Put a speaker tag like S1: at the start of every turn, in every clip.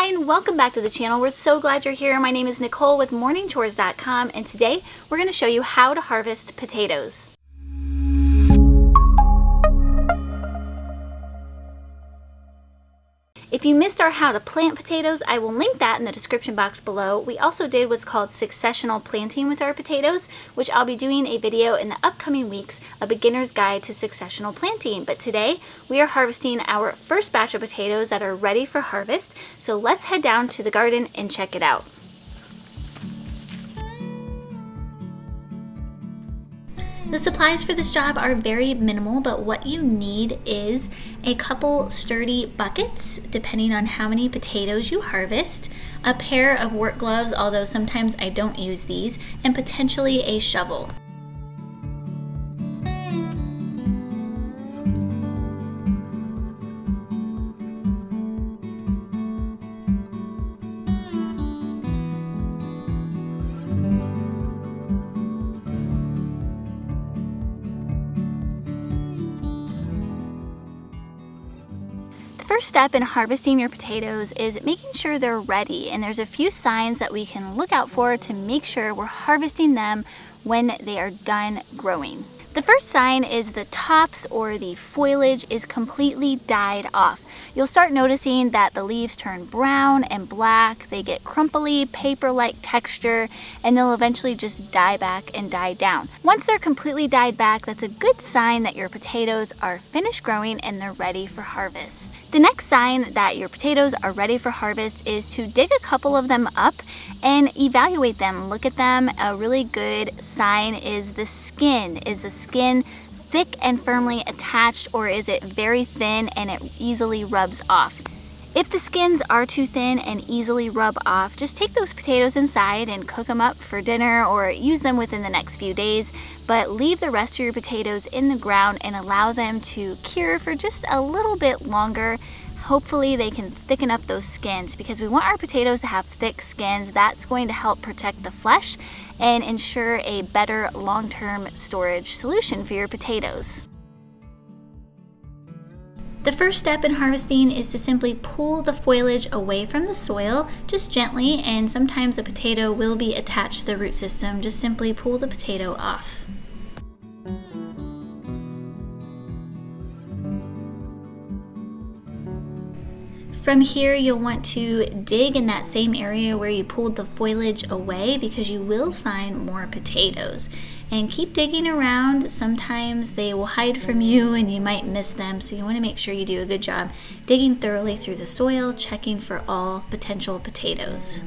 S1: Hi and welcome back to the channel. We're so glad you're here. My name is Nicole with morningchores.com and today we're going to show you how to harvest potatoes. If you missed our how to plant potatoes, I will link that in the description box below. We also did what's called successional planting with our potatoes, which I'll be doing a video in the upcoming weeks, a beginner's guide to successional planting. But today we are harvesting our first batch of potatoes that are ready for harvest. So let's head down to the garden and check it out. The supplies for this job are very minimal, but what you need is a couple sturdy buckets, depending on how many potatoes you harvest, a pair of work gloves, although sometimes I don't use these, and potentially a shovel. First step in harvesting your potatoes is making sure they're ready, and there's a few signs that we can look out for to make sure we're harvesting them when they are done growing. The first sign is the tops or the foliage is completely died off. You'll start noticing that the leaves turn brown and black, they get crumply, paper-like texture, and they'll eventually just die back and die down. Once they're completely died back, that's a good sign that your potatoes are finished growing and they're ready for harvest. The next sign that your potatoes are ready for harvest is to dig a couple of them up and evaluate them. Look at them. A really good sign is the skin. Is the skin thick and firmly attached, or is it very thin and it easily rubs off? If the skins are too thin and easily rub off, just take those potatoes inside and cook them up for dinner or use them within the next few days, but leave the rest of your potatoes in the ground and allow them to cure for just a little bit longer. Hopefully they can thicken up those skins, because we want our potatoes to have thick skins. That's going to help protect the flesh and ensure a better long-term storage solution for your potatoes. The first step in harvesting is to simply pull the foliage away from the soil, just gently, and sometimes a potato will be attached to the root system. Just simply pull the potato off. From here, you'll want to dig in that same area where you pulled the foliage away, because you will find more potatoes. And keep digging around. Sometimes they will hide from you and you might miss them, so you want to make sure you do a good job digging thoroughly through the soil, checking for all potential potatoes.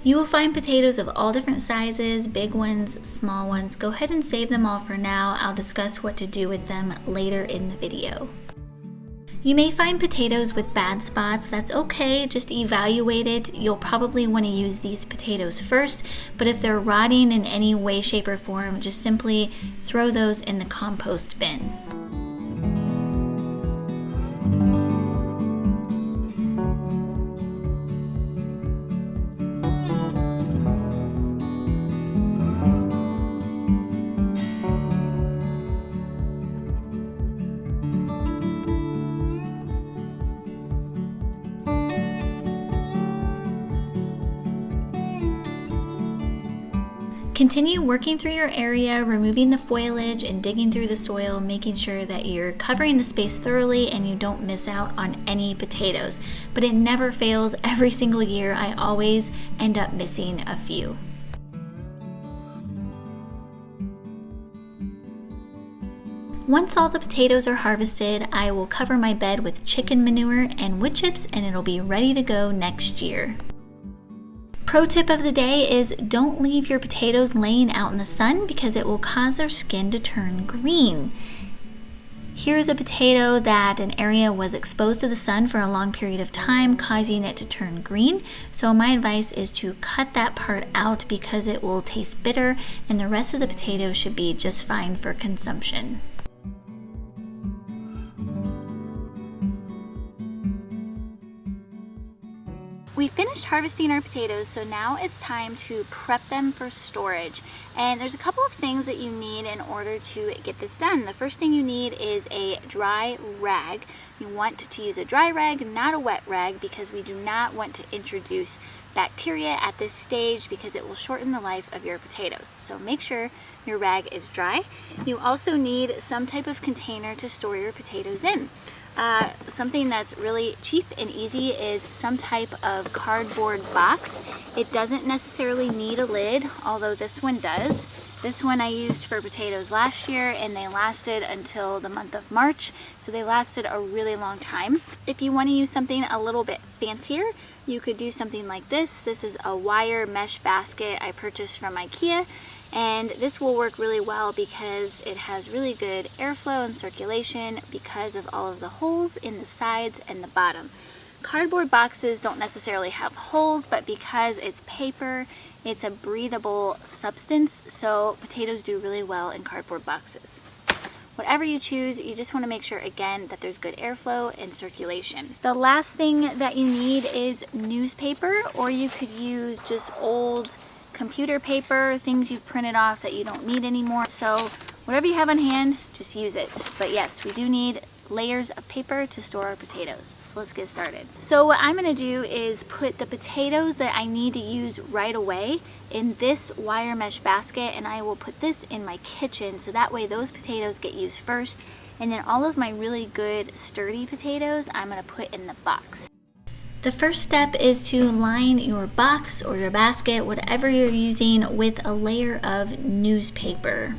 S1: You will find potatoes of all different sizes, big ones, small ones. Go ahead and save them all for now. I'll discuss what to do with them later in the video. You may find potatoes with bad spots. That's okay, just evaluate it. You'll probably want to use these potatoes first, but if they're rotting in any way, shape, or form, just simply throw those in the compost bin. Continue working through your area, removing the foliage and digging through the soil, making sure that you're covering the space thoroughly and you don't miss out on any potatoes. But it never fails. Every single year, I always end up missing a few. Once all the potatoes are harvested, I will cover my bed with chicken manure and wood chips, and it'll be ready to go next year. Pro tip of the day is don't leave your potatoes laying out in the sun, because it will cause their skin to turn green. Here's a potato that an area was exposed to the sun for a long period of time, causing it to turn green. So my advice is to cut that part out, because it will taste bitter and the rest of the potato should be just fine for consumption. We finished harvesting our potatoes, so now it's time to prep them for storage. And there's a couple of things that you need in order to get this done. The first thing you need is a dry rag You want to use a dry rag, not a wet rag, because we do not want to introduce bacteria at this stage because it will shorten the life of your potatoes. So make sure your rag is dry. You also need some type of container to store your potatoes in. Something that's really cheap and easy is some type of cardboard box. It doesn't necessarily need a lid, although this one does. This one I used for potatoes last year and they lasted until the month of March, so they lasted a really long time. If you want to use something a little bit fancier, you could do something like this. This is a wire mesh basket I purchased from IKEA, and this will work really well because it has really good airflow and circulation because of all of the holes in the sides and the bottom. Cardboard boxes don't necessarily have holes, but because it's paper, it's a breathable substance, so potatoes do really well in cardboard boxes. Whatever you choose, you just want to make sure, again, that there's good airflow and circulation. The last thing that you need is newspaper, or you could use just old computer paper, things you've printed off that you don't need anymore. So whatever you have on hand, just use it. But yes, we do need layers of paper to store our potatoes. So let's get started. So what I'm going to do is put the potatoes that I need to use right away in this wire mesh basket, and I will put this in my kitchen so that way those potatoes get used first, and then all of my really good sturdy potatoes I'm going to put in the box. The first step is to line your box or your basket, whatever you're using, with a layer of newspaper.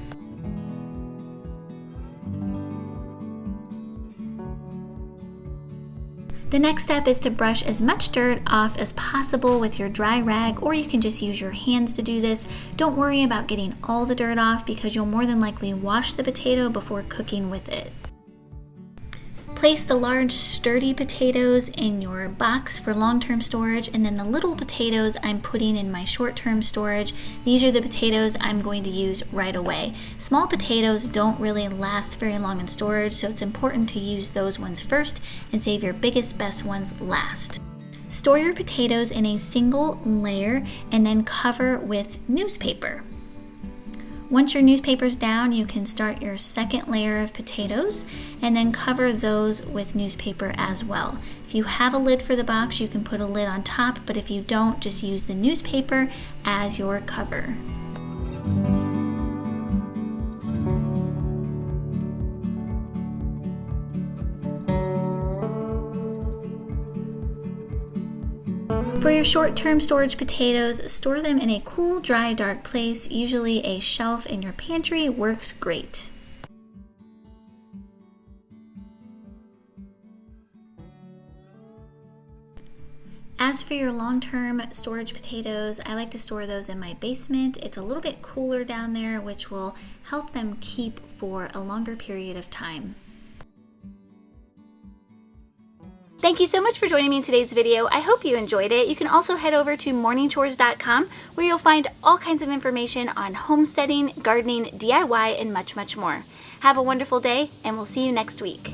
S1: The next step is to brush as much dirt off as possible with your dry rag, or you can just use your hands to do this. Don't worry about getting all the dirt off because you'll more than likely wash the potato before cooking with it. Place the large sturdy potatoes in your box for long-term storage, and then the little potatoes I'm putting in my short-term storage. These are the potatoes I'm going to use right away. Small potatoes don't really last very long in storage, so it's important to use those ones first and save your biggest, best ones last. Store your potatoes in a single layer and then cover with newspaper. Once your newspaper's down, you can start your second layer of potatoes and then cover those with newspaper as well. If you have a lid for the box, you can put a lid on top, but if you don't, just use the newspaper as your cover. For your short-term storage potatoes, store them in a cool, dry, dark place. Usually a shelf in your pantry works great. As for your long-term storage potatoes, I like to store those in my basement. It's a little bit cooler down there, which will help them keep for a longer period of time. Thank you so much for joining me in today's video. I hope you enjoyed it. You can also head over to morningchores.com where you'll find all kinds of information on homesteading, gardening, DIY, and much, much more. Have a wonderful day, and we'll see you next week.